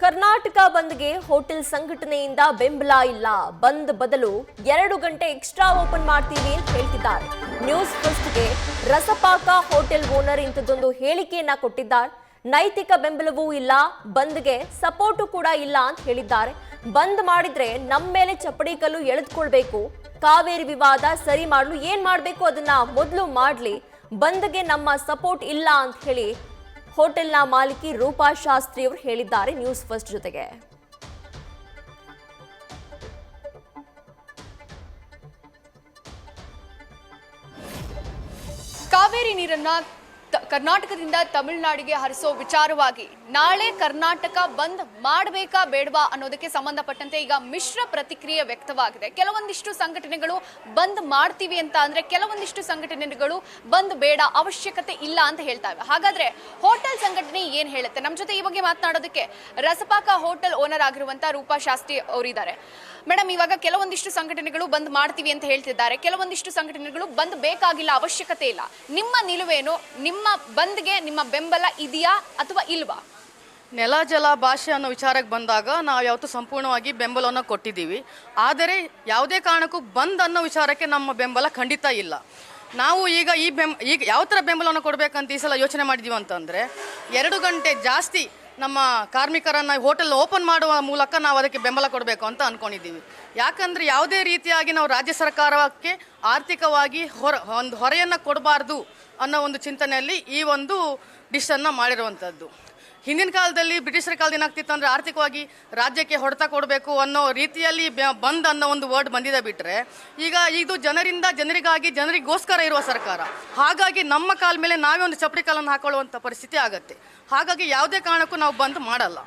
ಕರ್ನಾಟಕ ಬಂದ್ಗೆ ಹೋಟೆಲ್ ಸಂಘಟನೆಯಿಂದ ಬೆಂಬಲ ಇಲ್ಲ. ಬಂದ್ ಬದಲು 2 ಗಂಟೆ ಎಕ್ಸ್ಟ್ರಾ ಓಪನ್ ಮಾಡ್ತೀವಿ ಅಂತ ಹೇಳ್ತಿದ್ದಾರೆ. ನ್ಯೂಸ್ ಫಸ್ಟ್ಗೆ ರಸಪಾಕ ಹೋಟೆಲ್ ಓನರ್ ಇಂಥದ್ದೊಂದು ಹೇಳಿಕೆಯನ್ನ ಕೊಟ್ಟಿದ್ದಾರೆ. ನೈತಿಕ ಬೆಂಬಲವೂ ಇಲ್ಲ, ಬಂದ್ಗೆ ಸಪೋರ್ಟು ಕೂಡ ಇಲ್ಲ ಅಂತ ಹೇಳಿದ್ದಾರೆ. ಬಂದ್ ಮಾಡಿದ್ರೆ ನಮ್ಮ ಮೇಲೆ ಚಪ್ಪಡಿ ಕಲ್ಲು ಎಳೆದುಕೊಳ್ಬೇಕು. ಕಾವೇರಿ ವಿವಾದ ಸರಿ ಮಾಡಲು ಏನ್ ಮಾಡಬೇಕು ಅದನ್ನ ಮೊದಲು ಮಾಡ್ಲಿ. ಬಂದ್ಗೆ ನಮ್ಮ ಸಪೋರ್ಟ್ ಇಲ್ಲ ಅಂತ ಹೇಳಿ ಹೋಟೆಲ್ನ ಮಾಲೀಕಿ ರೂಪಾ ಶಾಸ್ತ್ರಿ ಅವರು ಹೇಳಿದ್ದಾರೆ ನ್ಯೂಸ್ ಫಸ್ಟ್ ಜೊತೆಗೆ. ಕಾವೇರಿ ನೀರನ್ನ ಕರ್ನಾಟಕದಿಂದ ತಮಿಳುನಾಡಿಗೆ ಹರಿಸೋ ವಿಚಾರವಾಗಿ ನಾಳೆ ಕರ್ನಾಟಕ ಬಂದ್ ಮಾಡಬೇಕಾ ಬೇಡವಾ ಅನ್ನೋದಕ್ಕೆ ಸಂಬಂಧಪಟ್ಟಂತೆ ಈಗ ಮಿಶ್ರ ಪ್ರತಿಕ್ರಿಯೆ ವ್ಯಕ್ತವಾಗಿದೆ. ಕೆಲವೊಂದಿಷ್ಟು ಸಂಘಟನೆಗಳು ಬಂದ್ ಮಾಡ್ತೀವಿ ಅಂತ ಅಂದ್ರೆ, ಕೆಲವೊಂದಿಷ್ಟು ಸಂಘಟನೆಗಳು ಬಂದ್ ಬೇಡ, ಅವಶ್ಯಕತೆ ಇಲ್ಲ ಅಂತ ಹೇಳ್ತಾ ಇವೆ. ಹಾಗಾದ್ರೆ ಹೋಟೆಲ್ ಸಂಘಟನೆ ಏನ್ ಹೇಳುತ್ತೆ? ನಮ್ಮ ಜೊತೆ ಈ ಬಗ್ಗೆ ಮಾತನಾಡೋದಕ್ಕೆ ರಸಪಾಕ ಹೋಟೆಲ್ ಓನರ್ ಆಗಿರುವಂತ ರೂಪಾ ಶಾಸ್ತ್ರಿ ಅವರಿದ್ದಾರೆ. ಮೇಡಮ್, ಇವಾಗ ಕೆಲವೊಂದಿಷ್ಟು ಸಂಘಟನೆಗಳು ಬಂದ್ ಮಾಡ್ತೀವಿ ಅಂತ ಹೇಳ್ತಿದ್ದಾರೆ, ಕೆಲವೊಂದಿಷ್ಟು ಸಂಘಟನೆಗಳು ಬಂದ್ ಬೇಕಾಗಿಲ್ಲ, ಅವಶ್ಯಕತೆ ಇಲ್ಲ. ನಿಮ್ಮ ನಿಲುವೇನು? ನಿಮ್ಮ ಬಂದ್ಗೆ ನಿಮ್ಮ ಬೆಂಬಲ ಇದೆಯಾ ಅಥವಾ ಇಲ್ವಾ? ನೆಲ ಜಲ ಭಾಷೆ ಅನ್ನೋ ವಿಚಾರಕ್ಕೆ ಬಂದಾಗ ನಾವು ಯಾವತ್ತೂ ಸಂಪೂರ್ಣವಾಗಿ ಬೆಂಬಲವನ್ನು ಕೊಟ್ಟಿದ್ದೀವಿ. ಆದರೆ ಯಾವುದೇ ಕಾರಣಕ್ಕೂ ಬಂದ್ ಅನ್ನೋ ವಿಚಾರಕ್ಕೆ ನಮ್ಮ ಬೆಂಬಲ ಖಂಡಿತ ಇಲ್ಲ. ನಾವು ಈಗ ಈಗ ಯಾವ ಥರ ಬೆಂಬಲವನ್ನು ಕೊಡಬೇಕಂತ ಈ ಸಲ ಯೋಚನೆ ಮಾಡಿದ್ದೀವಿ ಅಂತಂದರೆ, 2 ಗಂಟೆ ಜಾಸ್ತಿ ನಮ್ಮ ಕಾರ್ಮಿಕರನ್ನು ಹೋಟೆಲ್ ಓಪನ್ ಮಾಡುವ ಮೂಲಕ ನಾವು ಅದಕ್ಕೆ ಬೆಂಬಲ ಕೊಡಬೇಕು ಅಂತ ಅಂದ್ಕೊಂಡಿದ್ದೀವಿ. ಯಾಕಂದರೆ ಯಾವುದೇ ರೀತಿಯಾಗಿ ನಾವು ರಾಜ್ಯ ಸರ್ಕಾರಕ್ಕೆ ಆರ್ಥಿಕವಾಗಿ ಒಂದು ಹೊರೆಯನ್ನು ಕೊಡಬಾರ್ದು ಅನ್ನೋ ಒಂದು ಚಿಂತನೆಯಲ್ಲಿ ಈ ಒಂದು ಡಿಶನ್ನು ಮಾಡಿರುವಂಥದ್ದು. ಹಿಂದಿನ ಕಾಲದಲ್ಲಿ ಬ್ರಿಟಿಷರ ಕಾಲದಲ್ಲಿ ಏನಾಗ್ತಿತ್ತು ಅಂದರೆ, ಆರ್ಥಿಕವಾಗಿ ರಾಜ್ಯಕ್ಕೆ ಹೊಡೆತ ಕೊಡಬೇಕು ಅನ್ನೋ ರೀತಿಯಲ್ಲಿ ಬಂದ್ ಅನ್ನೋ ಒಂದು ವರ್ಡ್ ಬಂದಿದೆ. ಬಿಟ್ಟರೆ ಈಗ ಇದು ಜನರಿಗಾಗಿ ಜನರಿಗೋಸ್ಕರ ಇರುವ ಸರ್ಕಾರ. ಹಾಗಾಗಿ ನಮ್ಮ ಕಾಲ ಮೇಲೆ ನಾವೇ ಒಂದು ಚಪ್ಪಡಿ ಕಾಲನ್ನು ಹಾಕೊಳ್ಳುವಂಥ ಪರಿಸ್ಥಿತಿ ಆಗುತ್ತೆ. ಹಾಗಾಗಿ ಯಾವುದೇ ಕಾರಣಕ್ಕೂ ನಾವು ಬಂದ್ ಮಾಡಲ್ಲ.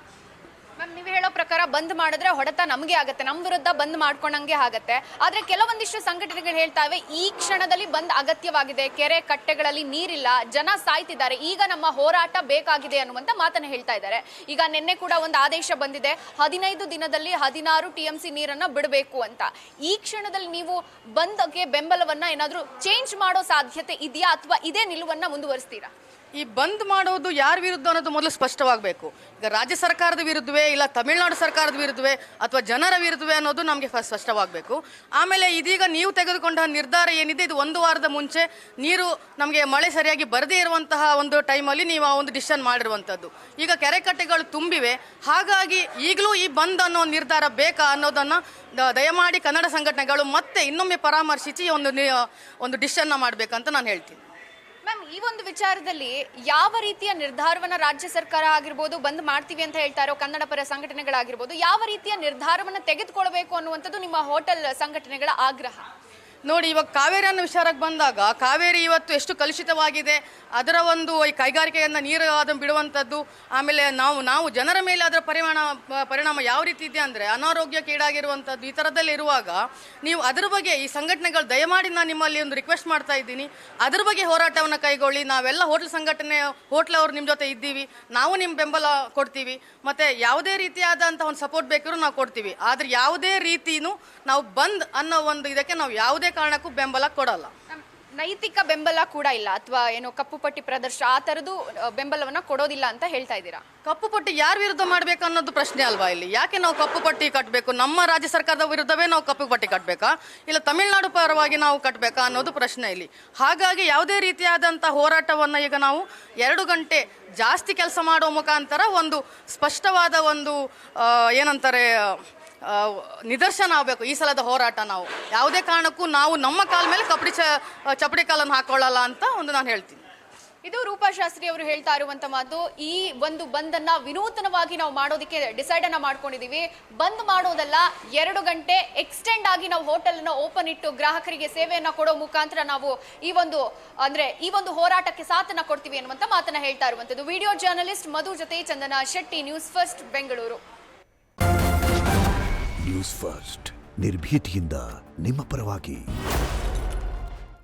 ಮ್ಯಾಮ್, ನೀವು ಹೇಳೋ ಪ್ರಕಾರ ಬಂದ್ ಮಾಡಿದ್ರೆ ಹೊಡೆತ ನಮಗೆ ಆಗುತ್ತೆ, ನಮ್ಮ ವಿರುದ್ಧ ಬಂದ್ ಮಾಡ್ಕೊಂಡಂಗೆ ಆಗುತ್ತೆ. ಆದ್ರೆ ಕೆಲವೊಂದಿಷ್ಟು ಸಂಘಟನೆಗಳು ಹೇಳ್ತಾವೆ ಈ ಕ್ಷಣದಲ್ಲಿ ಬಂದ್ ಅಗತ್ಯವಾಗಿದೆ, ಕೆರೆ ಕಟ್ಟೆಗಳಲ್ಲಿ ನೀರಿಲ್ಲ, ಜನ ಸಾಯ್ತಿದ್ದಾರೆ, ಈಗ ನಮ್ಮ ಹೋರಾಟ ಬೇಕಾಗಿದೆ ಅನ್ನುವಂತ ಮಾತನ್ನ ಹೇಳ್ತಾ ಇದ್ದಾರೆ. ಈಗ ನಿನ್ನೆ ಕೂಡ ಒಂದು ಆದೇಶ ಬಂದಿದೆ, 15 ದಿನದಲ್ಲಿ 16 TMC ನೀರನ್ನ ಬಿಡಬೇಕು ಅಂತ. ಈ ಕ್ಷಣದಲ್ಲಿ ನೀವು ಬಂದ್ಗೆ ಬೆಂಬಲವನ್ನ ಏನಾದ್ರೂ ಚೇಂಜ್ ಮಾಡೋ ಸಾಧ್ಯತೆ ಇದೆಯಾ ಅಥವಾ ಇದೇ ನಿಲುವನ್ನ ಮುಂದುವರಿಸ್ತೀರಾ? ಈ ಬಂದ್ ಮಾಡೋದು ಯಾರ ವಿರುದ್ಧ ಅನ್ನೋದು ಮೊದಲು ಸ್ಪಷ್ಟವಾಗಬೇಕು. ಈಗ ರಾಜ್ಯ ಸರ್ಕಾರದ ವಿರುದ್ಧವೇ, ಇಲ್ಲ ತಮಿಳುನಾಡು ಸರ್ಕಾರದ ವಿರುದ್ಧವೇ, ಅಥವಾ ಜನರ ವಿರುದ್ಧವೇ ಅನ್ನೋದು ನಮಗೆ ಫಸ್ಟ್ ಸ್ಪಷ್ಟವಾಗಬೇಕು. ಆಮೇಲೆ ಇದೀಗ ನೀವು ತೆಗೆದುಕೊಂಡ ನಿರ್ಧಾರ ಏನಿದೆ, ಇದು 1 ವಾರದ ಮುಂಚೆ ನೀರು ನಮಗೆ ಮಳೆ ಸರಿಯಾಗಿ ಬರದೇ ಇರುವಂತಹ ಒಂದು ಟೈಮಲ್ಲಿ ನೀವು ಆ ಒಂದು ಡಿಸಿಷನ್ ಮಾಡಿರುವಂಥದ್ದು. ಈಗ ಕೆರೆ ಕಟ್ಟೆಗಳು ತುಂಬಿವೆ. ಹಾಗಾಗಿ ಈಗಲೂ ಈ ಬಂದ್ ಅನ್ನೋ ನಿರ್ಧಾರ ಬೇಕಾ ಅನ್ನೋದನ್ನು ದಯಮಾಡಿ ಕನ್ನಡ ಸಂಘಟನೆಗಳು ಮತ್ತೆ ಇನ್ನೊಮ್ಮೆ ಪರಾಮರ್ಶಿಸಿ ಒಂದು ಡಿಸಿಷನ್ನ ಮಾಡಬೇಕಂತ ನಾನು ಹೇಳ್ತೀನಿ. ಮ್ಯಾಮ್, ಈ ಒಂದು ವಿಚಾರದಲ್ಲಿ ಯಾವ ರೀತಿಯ ನಿರ್ಧಾರವನ್ನ ರಾಜ್ಯ ಸರ್ಕಾರ ಆಗಿರ್ಬೋದು, ಬಂದ್ ಮಾಡ್ತೀವಿ ಅಂತ ಹೇಳ್ತಾ ಇರೋ ಕನ್ನಡ ಪರ ಸಂಘಟನೆಗಳಾಗಿರ್ಬೋದು, ಯಾವ ರೀತಿಯ ನಿರ್ಧಾರವನ್ನ ತೆಗೆದುಕೊಳ್ಬೇಕು ಅನ್ನುವಂಥದ್ದು ನಿಮ್ಮ ಹೋಟೆಲ್ ಸಂಘಟನೆಗಳ ಆಗ್ರಹ? ನೋಡಿ, ಇವಾಗ ಕಾವೇರಿ ಅನ್ನೋ ವಿಚಾರಕ್ಕೆ ಬಂದಾಗ, ಕಾವೇರಿ ಇವತ್ತು ಎಷ್ಟು ಕಲುಷಿತವಾಗಿದೆ, ಅದರ ಒಂದು ಈ ಕೈಗಾರಿಕೆಯನ್ನು ನೀರು ಅದನ್ನು ಬಿಡುವಂಥದ್ದು, ಆಮೇಲೆ ನಾವು ಜನರ ಮೇಲೆ ಅದರ ಪರಿಣಾಮ ಯಾವ ರೀತಿ ಇದೆ ಅಂದರೆ ಅನಾರೋಗ್ಯಕ್ಕೀಡಾಗಿರುವಂಥದ್ದು. ಈ ಥರದಲ್ಲಿ ಇರುವಾಗ ನೀವು ಅದ್ರ ಬಗ್ಗೆ ಈ ಸಂಘಟನೆಗಳು ದಯಮಾಡಿ ನಾನು ನಿಮ್ಮಲ್ಲಿ ಒಂದು ರಿಕ್ವೆಸ್ಟ್ ಮಾಡ್ತಾ ಇದ್ದೀನಿ, ಅದ್ರ ಬಗ್ಗೆ ಹೋರಾಟವನ್ನು ಕೈಗೊಳ್ಳಿ. ನಾವೆಲ್ಲ ಹೋಟ್ಲ್ ಸಂಘಟನೆ, ಹೋಟ್ಲವರು ನಿಮ್ಮ ಜೊತೆ ಇದ್ದೀವಿ, ನಾವು ನಿಮ್ಮ ಬೆಂಬಲ ಕೊಡ್ತೀವಿ. ಮತ್ತು ಯಾವುದೇ ರೀತಿಯಾದಂಥ ಒಂದು ಸಪೋರ್ಟ್ ಬೇಕಾದ್ರೂ ನಾವು ಕೊಡ್ತೀವಿ. ಆದರೆ ಯಾವುದೇ ರೀತಿಯೂ ನಾವು ಬಂದ್ ಅನ್ನೋ ಒಂದು ಇದಕ್ಕೆ ನಾವು ಯಾವುದೇ ಕಾರಣಕ್ಕೂ ಬೆಂಬಲ ಕೊಡಲ್ಲ. ನೈತಿಕ ಬೆಂಬಲ ಕೂಡ ಇಲ್ಲ ಅಥವಾ ಏನೋ ಕಪ್ಪು ಪಟ್ಟಿ ಪ್ರದರ್ಶನ ಆ ಥರದ್ದು ಬೆಂಬಲವನ್ನ ಕೊಡೋದಿಲ್ಲ ಅಂತ ಹೇಳ್ತಾ ಇದ್ದೀರಾ? ಕಪ್ಪು ಪಟ್ಟಿ ಯಾರ ವಿರುದ್ಧ ಮಾಡಬೇಕು ಅನ್ನೋದು ಪ್ರಶ್ನೆ ಅಲ್ವಾ ಇಲ್ಲಿ? ಯಾಕೆ ನಾವು ಕಪ್ಪು ಪಟ್ಟಿ ಕಟ್ಟಬೇಕು? ನಮ್ಮ ರಾಜ್ಯ ಸರ್ಕಾರದ ವಿರುದ್ಧವೇ ನಾವು ಕಪ್ಪು ಪಟ್ಟಿ ಕಟ್ಟಬೇಕಾ, ಇಲ್ಲ ತಮಿಳುನಾಡು ಪರವಾಗಿ ನಾವು ಕಟ್ಟಬೇಕಾ ಅನ್ನೋದು ಪ್ರಶ್ನೆ ಇಲ್ಲಿ. ಹಾಗಾಗಿ ಯಾವುದೇ ರೀತಿಯಾದಂಥ ಹೋರಾಟವನ್ನು ಈಗ ನಾವು 2 ಗಂಟೆ ಜಾಸ್ತಿ ಕೆಲಸ ಮಾಡೋ ಮುಖಾಂತರ ಒಂದು ಸ್ಪಷ್ಟವಾದ ಒಂದು ಏನಂತಾರೆ ನಿದರ್ಶನ ಆಗಬೇಕು ಈ ಸಲದ ಹೋರಾಟ. ನಾವು ಯಾವುದೇ ಕಾರಣಕ್ಕೂ ನಾವು ನಮ್ಮ ಕಾಲ ಮೇಲೆ ಚಪ್ಪಡಿ ಕಾಲನ್ನು ಹಾಕೊಳ್ಳಲ್ಲ ಅಂತ ನಾನು ಹೇಳ್ತೀನಿ. ಇದು ರೂಪಾ ಶಾಸ್ತ್ರಿ ಅವರು ಹೇಳ್ತಾ ಇರುವಂತ ಮಾತು. ಈ ಒಂದು ಬಂದನ್ನ ವಿನೂತನವಾಗಿ ನಾವು ಮಾಡೋದಕ್ಕೆ ಡಿಸೈಡ್ ಅನ್ನ ಮಾಡ್ಕೊಂಡಿದೀವಿ. ಬಂದ್ ಮಾಡೋದಲ್ಲ, 2 ಗಂಟೆ ಎಕ್ಸ್ಟೆಂಡ್ ಆಗಿ ನಾವು ಹೋಟೆಲ್ ಅನ್ನ ಓಪನ್ ಇಟ್ಟು ಗ್ರಾಹಕರಿಗೆ ಸೇವೆಯನ್ನ ಕೊಡೋ ಮುಖಾಂತರ ನಾವು ಈ ಒಂದು ಹೋರಾಟಕ್ಕೆ ಸಾಥನ್ನ ಕೊಡ್ತೀವಿ ಅನ್ನುವಂತ ಮಾತನ್ನ ಹೇಳ್ತಾ ಇರುವಂತದ್ದು. ವಿಡಿಯೋ ಜರ್ನಲಿಸ್ಟ್ ಮಧು ಜೊತೆ Chandana Shetty, news first Bengaluru. News first ನಿರ್ಭೀತಿಯಿಂದ ನಿಮ್ಮ ಪರವಾಗಿ.